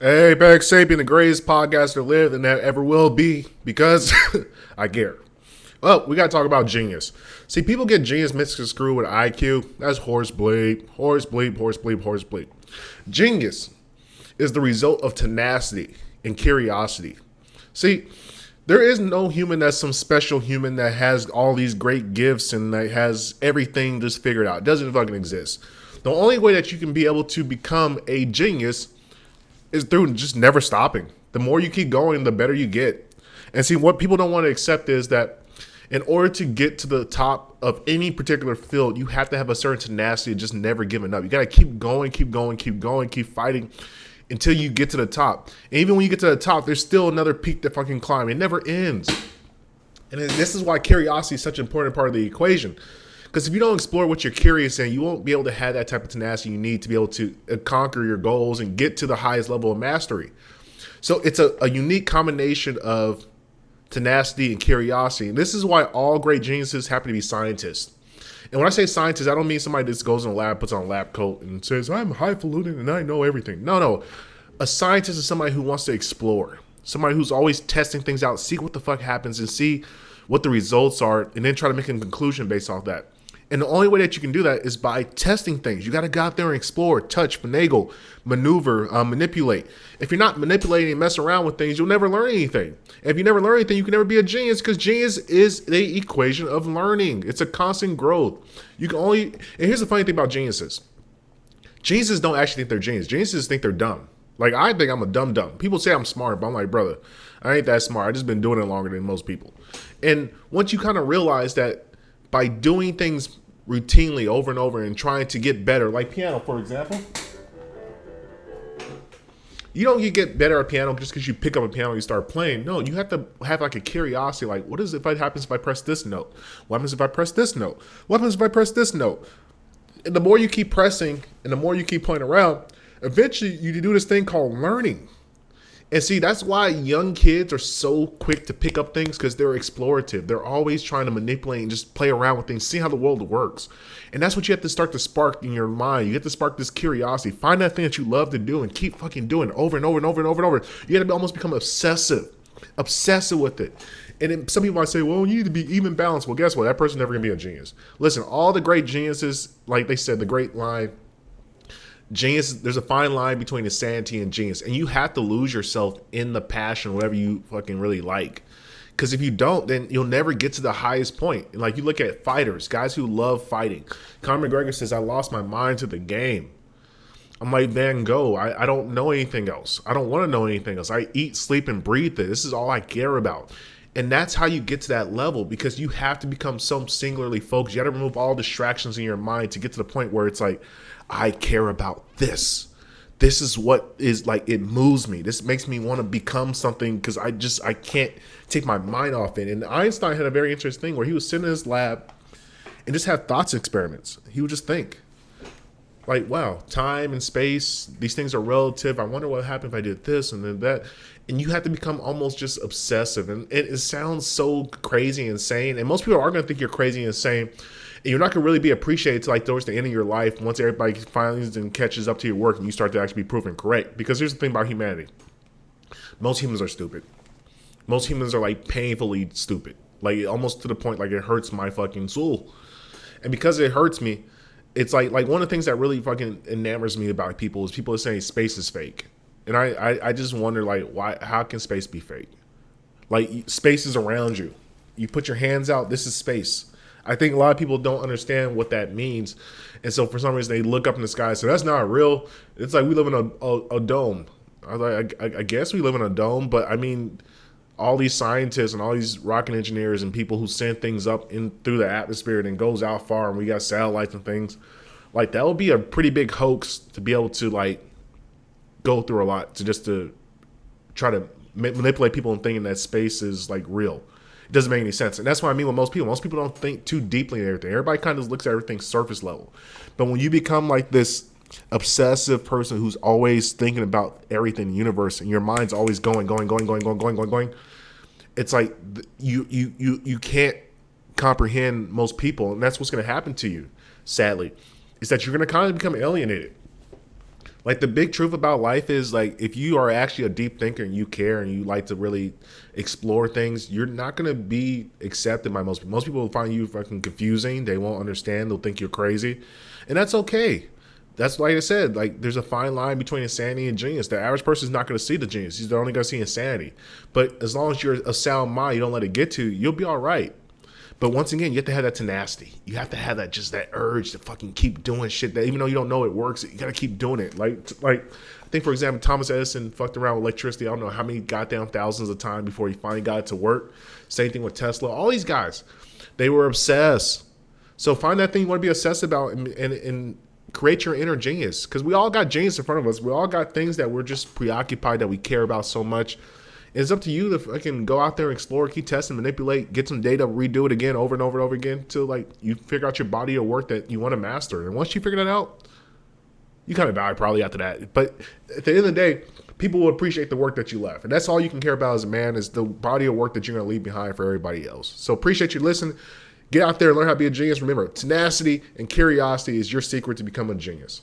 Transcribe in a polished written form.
Hey, Beck Sapien, the greatest podcaster lived and that ever will be, because I care. Well, we got to talk about genius. See, people get genius mixed and screwed with IQ. That's horse bleep, horse bleep, horse bleep, horse bleep. Genius is the result of tenacity and curiosity. See, there is no human that's some special human that has all these great gifts and that has everything just figured out. It doesn't fucking exist. The only way that you can be able to become a genius is through just never stopping. The more you keep going, the better you get. And see, what people don't want to accept is that in order to get to the top of any particular field, you have to have a certain tenacity of just never giving up. You got to keep going, keep going, keep going, keep fighting until you get to the top. And even when you get to the top, there's still another peak to fucking climb. It never ends. And this is why curiosity is such an important part of the equation. Because if you don't explore what you're curious in, you won't be able to have that type of tenacity you need to be able to conquer your goals and get to the highest level of mastery. So it's a unique combination of tenacity and curiosity. And this is why all great geniuses happen to be scientists. And when I say scientists, I don't mean somebody that just goes in a lab, puts on a lab coat, and says, I'm highfalutin and I know everything. No. A scientist is somebody who wants to explore. Somebody who's always testing things out, see what the fuck happens and see what the results are, and then try to make a conclusion based off that. And the only way that you can do that is by testing things. You got to go out there and explore, touch, finagle, maneuver, manipulate. If you're not manipulating and messing around with things, you'll never learn anything. And if you never learn anything, you can never be a genius, because genius is the equation of learning. It's a constant growth. You can only, and here's the funny thing about geniuses. Geniuses don't actually think they're genius. Geniuses think they're dumb. Like, I think I'm a dumb. People say I'm smart, but I'm like, brother, I ain't that smart. I just been doing it longer than most people. And once you kind of realize that by doing things routinely over and over and trying to get better, like piano, for example, you don't get better at piano just because you pick up a piano and you start playing. No, you have to have like a curiosity, like, what is if it happens if I press this note? What happens if I press this note? What happens if I press this note? And the more you keep pressing and the more you keep playing around, eventually you do this thing called learning. And see, that's why young kids are so quick to pick up things, because they're explorative. They're always trying to manipulate and just play around with things, see how the world works. And that's what you have to start to spark in your mind. You have to spark this curiosity. Find that thing that you love to do and keep fucking doing it over and over and over and over and over. You got to almost become obsessive with it. And then some people might say, well, you need to be even balanced. Well, guess what? That person's never going to be a genius. Listen, all the great geniuses, like they said, the great line, genius, there's a fine line between insanity and genius, and you have to lose yourself in the passion, whatever you fucking really like. Because if you don't, then you'll never get to the highest point. And like, you look at fighters, guys who love fighting. Conor McGregor says, I lost my mind to the game. I'm like, Van Gogh, I don't know anything else. I don't want to know anything else. I eat, sleep, and breathe it. This is all I care about. And that's how you get to that level, because you have to become so singularly focused. You got to remove all distractions in your mind to get to the point where it's like, I care about this. This is what is like, it moves me. This makes me want to become something, because I can't take my mind off it. And Einstein had a very interesting thing where he was sitting in his lab and just had thoughts experiments. He would just think, like, wow, time and space, these things are relative. I wonder what would happen if I did this and then that. And you have to become almost just obsessive. And it sounds so crazy and insane. And most people are going to think you're crazy and insane. And you're not going to really be appreciated till like towards the end of your life, once everybody finds and catches up to your work and you start to actually be proven correct. Because here's the thing about humanity. Most humans are stupid. Most humans are like painfully stupid. Like almost to the point like it hurts my fucking soul. And because it hurts me, it's like one of the things that really fucking enamors me about people is people are saying space is fake. And I just wonder, like, why? How can space be fake? Like, space is around you. You put your hands out, this is space. I think a lot of people don't understand what that means. And so for some reason they look up in the sky and say, that's not real. It's like we live in a dome. I guess we live in a dome, but I mean, all these scientists and all these rocket engineers and people who send things up in through the atmosphere and goes out far, and we got satellites and things, like that would be a pretty big hoax to be able to like go through a lot to try to manipulate people and thinking that space is like real. It doesn't make any sense. And that's what I mean with most people. Most people don't think too deeply in everything. Everybody kind of looks at everything surface level. But when you become like this obsessive person who's always thinking about everything in the universe and your mind's always going, it's like you can't comprehend most people. And that's what's going to happen to you, sadly, is that you're going to kind of become alienated Like the big truth about life is like if you are actually a deep thinker and you care and you like to really explore things, you're not gonna be accepted by most people. Most people will find you fucking confusing. They won't understand. They'll think you're crazy, and that's okay. That's like I said. Like there's a fine line between insanity and genius. The average person is not going to see the genius. They're only going to see insanity. But as long as you're a sound mind, you don't let it get to you, you'll be all right. But once again, you have to have that tenacity. You have to have that just that urge to fucking keep doing shit that even though you don't know it works, you gotta keep doing it. Like I think for example, Thomas Edison fucked around with electricity. I don't know how many goddamn thousands of times before he finally got it to work. Same thing with Tesla. All these guys, they were obsessed. So find that thing you want to be obsessed about and create your inner genius. Because we all got genius in front of us. We all got things that we're just preoccupied that we care about so much. It's up to you to fucking go out there and explore, keep testing, manipulate, get some data, redo it again over and over and over again until like you figure out your body of work that you want to master. And once you figure that out, you kind of die probably after that. But at the end of the day, people will appreciate the work that you left. And that's all you can care about as a man is the body of work that you're going to leave behind for everybody else. So appreciate you listening. Get out there and learn how to be a genius. Remember, tenacity and curiosity is your secret to become a genius.